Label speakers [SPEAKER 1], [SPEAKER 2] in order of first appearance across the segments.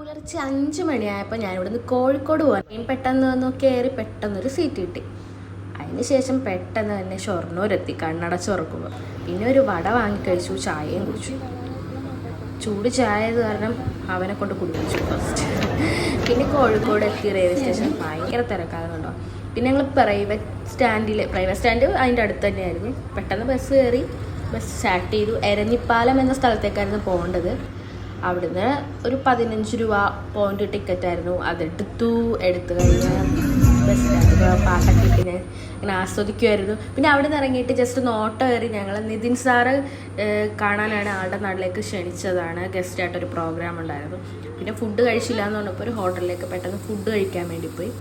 [SPEAKER 1] പുലർച്ചെ 5 മണിയായപ്പോൾ ഞാനിവിടുന്ന് കോഴിക്കോട് പോകാൻ പെട്ടെന്ന് വന്നു കയറി പെട്ടെന്നൊരു സീറ്റ് കിട്ടി. അതിന് ശേഷം പെട്ടെന്ന് തന്നെ ഷൊർണൂരെത്തി കണ്ണടച്ച് തുറക്കുമ്പോൾ. പിന്നെ ഒരു വട വാങ്ങിക്കഴിച്ചു, ചായയും കുടിച്ചു. ചൂട് ചായ കാരണം അവനെ കൊണ്ട് കുടിപ്പിച്ചു ഫസ്റ്റ്. പിന്നെ കോഴിക്കോട് എത്തി റെയിൽവേ സ്റ്റേഷൻ ഭയങ്കര തിരക്കാകുന്നുണ്ടോ. പിന്നെ ഞങ്ങൾ പ്രൈവറ്റ് സ്റ്റാൻഡ് അതിൻ്റെ അടുത്ത് തന്നെയായിരുന്നു. പെട്ടെന്ന് ബസ് കയറി, ബസ് സ്റ്റാർട്ട് ചെയ്തു. എരഞ്ഞിപ്പാലം എന്ന സ്ഥലത്തേക്കായിരുന്നു പോകേണ്ടത്. അവിടുന്ന് ഒരു 15 രൂപ പോയിന്റ് ടിക്കറ്റായിരുന്നു. എടുത്തു കഴിഞ്ഞ് ബസ് സ്റ്റാൻഡ് പാട്ടൊക്കെ ഇട്ടിങ്ങനെ ഇങ്ങനെ ആസ്വദിക്കുമായിരുന്നു. പിന്നെ അവിടെ നിന്ന് ഇറങ്ങിയിട്ട് ജസ്റ്റ് നോട്ടം കയറി. ഞങ്ങൾ നിതിൻ സാറ് കാണാനാണ് ആളുടെ നാട്ടിലേക്ക് ക്ഷണിച്ചതാണ്. ഗസ്റ്റായിട്ടൊരു പ്രോഗ്രാം ഉണ്ടായിരുന്നു. പിന്നെ ഫുഡ് കഴിച്ചില്ല എന്ന് പറഞ്ഞപ്പോൾ ഒരു ഹോട്ടലിലേക്ക് പെട്ടെന്ന് ഫുഡ് കഴിക്കാൻ വേണ്ടി പോയി.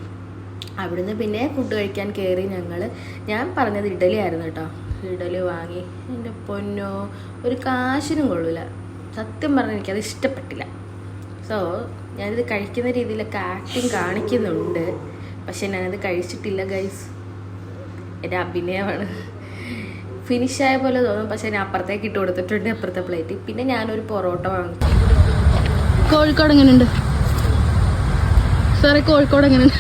[SPEAKER 1] അവിടുന്ന് പിന്നെ ഫുഡ് കഴിക്കാൻ കയറി. ഞാൻ പറഞ്ഞത് ഇഡലി ആയിരുന്നു കേട്ടോ. ഇഡലി വാങ്ങി. എൻ്റെ പൊന്നോ, ഒരു കാശിനും കൊള്ളില്ല. സത്യം പറഞ്ഞാൽ എനിക്കത് ഇഷ്ടപ്പെട്ടില്ല. സോ ഞാനിത് കഴിക്കുന്ന രീതിയിലൊക്കെ ആക്ടിങ് കാണിക്കുന്നുണ്ട്, പക്ഷെ ഞാനത് കഴിച്ചിട്ടില്ല ഗൈസ്. എൻ്റെ അഭിനയമാണ്. ഫിനിഷായ പോലെ തോന്നും, പക്ഷെ ഞാൻ അപ്പുറത്തേക്ക് ഇട്ട് കൊടുത്തിട്ടുണ്ട്, അപ്പുറത്തെ പ്ലേറ്റ്. പിന്നെ ഞാനൊരു പൊറോട്ട വാങ്ങിച്ചു. കോഴിക്കോട് എങ്ങനെയുണ്ട് സാറേ? കോഴിക്കോട് എങ്ങനെയുണ്ട്?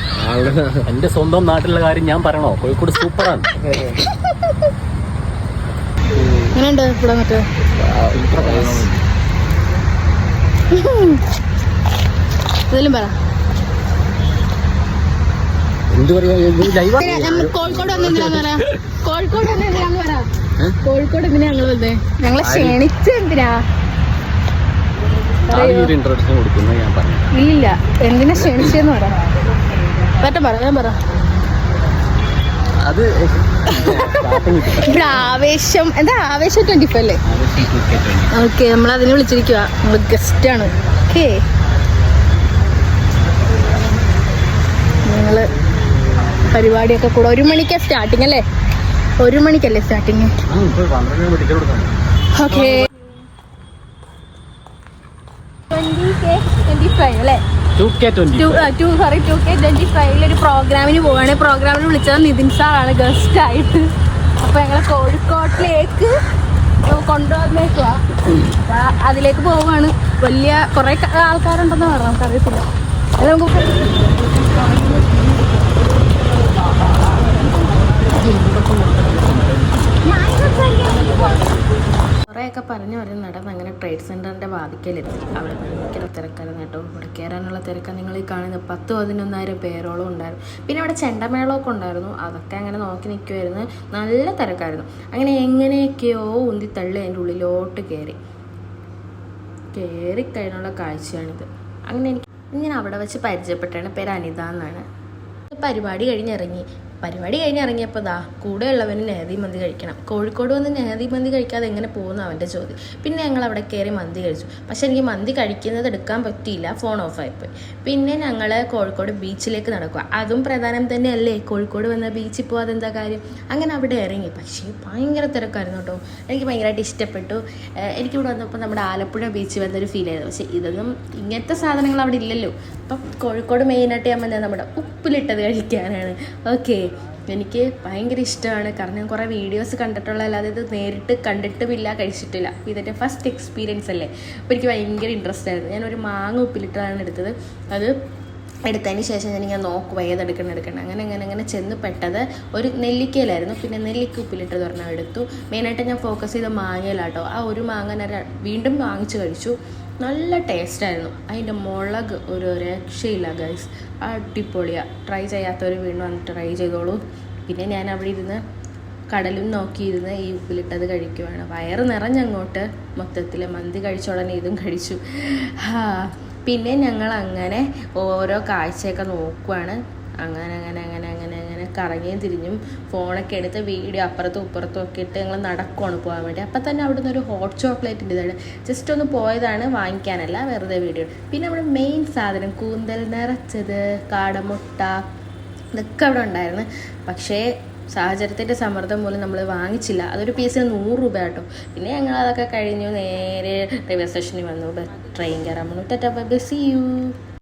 [SPEAKER 2] എൻ്റെ സ്വന്തം നാട്ടിലുള്ള കാര്യം ഞാൻ പറയണോ? കോഴിക്കോട് സൂപ്പറാണ്.
[SPEAKER 1] എങ്ങനെയുണ്ട് ഇവിടെ? മറ്റേ ഇതിലും പറ.
[SPEAKER 2] എന്ത് പറയാ?
[SPEAKER 1] കോഴിക്കോട് വന്നെന്തിനാന്ന് പറയാ? കോഴിക്കോട് വന്നെന്തിനാന്ന് പറ. കോഴിക്കോട് എന്തിനാ ഞങ്ങൾ വന്നേ? ഞങ്ങളെ ക്ഷണിച്ച് എന്തിനാ?
[SPEAKER 2] ഇൻട്രൊഡക്ഷൻ കൊടുക്കുന്നത് ഞാൻ പറഞ്ഞു.
[SPEAKER 1] ഇല്ല, എന്തിനാ ക്ഷണിച്ചെന്ന് പറ. ഞാൻ പറ.
[SPEAKER 2] അത്
[SPEAKER 1] ആവേശം എന്താ? ആവേശം 25 അല്ലേ? ഓക്കെ, നമ്മളതിനെ വിളിച്ചിരിക്കുക. നമ്മൾ ഗസ്റ്റാണ്. ഓക്കെ, ഞങ്ങള് പരിപാടിയൊക്കെ കൂടെ 1 മണിക്കാണ് സ്റ്റാർട്ടിങ് അല്ലേ? 1 മണിക്കല്ലേ സ്റ്റാർട്ടിങ്? ഓക്കെ, 25 അല്ലേ? 2K25 ഒരു പ്രോഗ്രാമിന് പോവാണ്. പ്രോഗ്രാമിന് വിളിച്ചത് നിതിൻ സാറാണ് ഗസ്റ്റായിട്ട്. അപ്പൊ ഞങ്ങളെ കോഴിക്കോട്ടിലേക്ക് കൊണ്ടുവന്നേക്കുവാ. അതിലേക്ക് പോവാണ്. വലിയ കുറെ ആൾക്കാരുണ്ടെന്ന് പറഞ്ഞു, നമുക്കറിയത്തില്ല. അത് നമുക്ക് കുറേയൊക്കെ പറഞ്ഞു നടന്ന് അങ്ങനെ ട്രേഡ് സെൻറ്ററിൻ്റെ വാതിക്കലെത്തി. അവിടെ ഭയങ്കര തിരക്കായിരുന്നു കേട്ടോ. ഇവിടെ കയറാനുള്ള തിരക്കാണ് നിങ്ങൾ ഈ കാണുന്നത്. 10-11,000 പേരോളം ഉണ്ടായിരുന്നു. പിന്നെ അവിടെ ചെണ്ടമേളമൊക്കെ ഉണ്ടായിരുന്നു. അതൊക്കെ അങ്ങനെ നോക്കി നിൽക്കുമായിരുന്നു. നല്ല തിരക്കായിരുന്നു. അങ്ങനെ എങ്ങനെയൊക്കെയോ ഉന്തിത്തള്ളി അതിൻ്റെ ഉള്ളിലോട്ട് കയറിക്കഴിഞ്ഞുള്ള കാഴ്ചയാണിത്. അങ്ങനെ ഞാൻ അവിടെ വെച്ച് പരിചയപ്പെട്ടാണ്. പേര് അനിത എന്നാണ്. പരിപാടി കഴിഞ്ഞിറങ്ങിയപ്പോൾ കൂടെയുള്ളവന് നെഹദി മന്തി കഴിക്കണം. കോഴിക്കോട് വന്ന് നെഹദി മന്തി കഴിക്കാതെ എങ്ങനെ പോകുന്നു അവൻ്റെ ചോദ്യം. പിന്നെ ഞങ്ങൾ അവിടെ കയറി മന്തി കഴിച്ചു. പക്ഷെ എനിക്ക് മന്തി കഴിക്കുന്നത് എടുക്കാൻ പറ്റിയില്ല, ഫോൺ ഓഫായിപ്പോയി. പിന്നെ ഞങ്ങൾ കോഴിക്കോട് ബീച്ചിലേക്ക് നടക്കുക. അതും പ്രധാനം തന്നെയല്ലേ, കോഴിക്കോട് വന്ന ബീച്ചിൽ പോകാതെ എന്താ കാര്യം. അങ്ങനെ അവിടെ ഇറങ്ങി. പക്ഷേ ഭയങ്കര തിരക്കായിരുന്നു കേട്ടോ. എനിക്ക് ഭയങ്കരമായിട്ട് ഇഷ്ടപ്പെട്ടു. എനിക്കിവിടെ വന്നപ്പോൾ നമ്മുടെ ആലപ്പുഴ ബീച്ച് വന്നൊരു ഫീൽ ആയിരുന്നു. പക്ഷേ ഇതൊന്നും ഇങ്ങനത്തെ സാധനങ്ങൾ അവിടെ ഇല്ലല്ലോ. അപ്പം കോഴിക്കോട് മെയിനായിട്ട് ഞാൻ വന്നത് നമ്മുടെ ഉപ്പിലിട്ടത് കഴിക്കാനാണ്. ഓക്കെ, എനിക്ക് ഭയങ്കര ഇഷ്ടമാണ്. കാരണം ഞാൻ കുറേ വീഡിയോസ് കണ്ടിട്ടുള്ള, അല്ലാതെ ഇത് നേരിട്ട് കണ്ടിട്ടുമില്ല, കഴിച്ചിട്ടില്ല. അപ്പോൾ ഇതിൻ്റെ ഫസ്റ്റ് എക്സ്പീരിയൻസ് അല്ലേ. അപ്പോൾ എനിക്ക് ഭയങ്കര ഇൻട്രസ്റ്റ് ആയിരുന്നു. ഞാനൊരു മാങ്ങ ഉപ്പിലിട്ടതാണ് എടുത്തത്. അത് എടുത്തതിന് ശേഷം ഞാനിങ്ങനെ നോക്കുക ഏതെടുക്കണം. അങ്ങനെ ചെന്ന് പെട്ടത് ഒരു നെല്ലിക്കയിലായിരുന്നു. പിന്നെ നെല്ലിക്ക ഉപ്പിലിട്ടത് പറഞ്ഞാൽ എടുത്തു. മെയിനായിട്ട് ഞാൻ ഫോക്കസ് ചെയ്ത മാങ്ങയിലാട്ടോ. ആ ഒരു മാങ്ങ ഞാൻ വീണ്ടും വാങ്ങിച്ച് കഴിച്ചു. നല്ല ടേസ്റ്റായിരുന്നു. അതിൻ്റെ മുളക് ഒരു രക്ഷയില്ല ഗൈസ്, അടിപൊളിയാണ്. ട്രൈ ചെയ്യാത്തവർ വീണ്ടും വന്ന് ട്രൈ ചെയ്തോളൂ. പിന്നെ ഞാൻ അവിടെ ഇരുന്ന് കടലും നോക്കിയിരുന്ന് ഈ ഉപ്പിലിട്ടത് കഴിക്കുവാണ്. വയറ് നിറഞ്ഞങ്ങോട്ട് മൊത്തത്തിൽ മന്തി കഴിച്ച ഉടനെ ഇതും കഴിച്ചു. പിന്നെ ഞങ്ങൾ അങ്ങനെ ഓരോ കാഴ്ചയൊക്കെ നോക്കുവാണ്. അങ്ങനെ കറങ്ങിയും തിരിഞ്ഞും ഫോണൊക്കെ എടുത്ത് വീഡിയോ അപ്പുറത്തും ഇപ്പുറത്തും ഒക്കെ ഇട്ട് ഞങ്ങൾ നടക്കുവാണ് പോകാൻ വേണ്ടി. അപ്പം തന്നെ അവിടെ നിന്ന് ഒരു ഹോട്ട് ചോക്ലേറ്റിൻ്റെ ഇതാണ്. ജസ്റ്റ് ഒന്ന് പോയതാണ്, വാങ്ങിക്കാനല്ല, വെറുതെ വീഡിയോ. പിന്നെ നമ്മുടെ മെയിൻ സാധനം കൂന്തൽ നിറച്ചത്, കാടമുട്ട, ഇതൊക്കെ അവിടെ ഉണ്ടായിരുന്നു. പക്ഷേ സാഹചര്യത്തിൻ്റെ സമ്മർദ്ദം മൂലം നമ്മൾ വാങ്ങിച്ചില്ല. അതൊരു പീസിന് 100 രൂപ കേട്ടോ. പിന്നെ ഞങ്ങൾ അതൊക്കെ കഴിഞ്ഞു നേരെ റെയിൽവേ സ്റ്റേഷനിൽ വന്നു. ട്രെയിൻ കയറാൻ വന്നു. Tata bye bye, see U.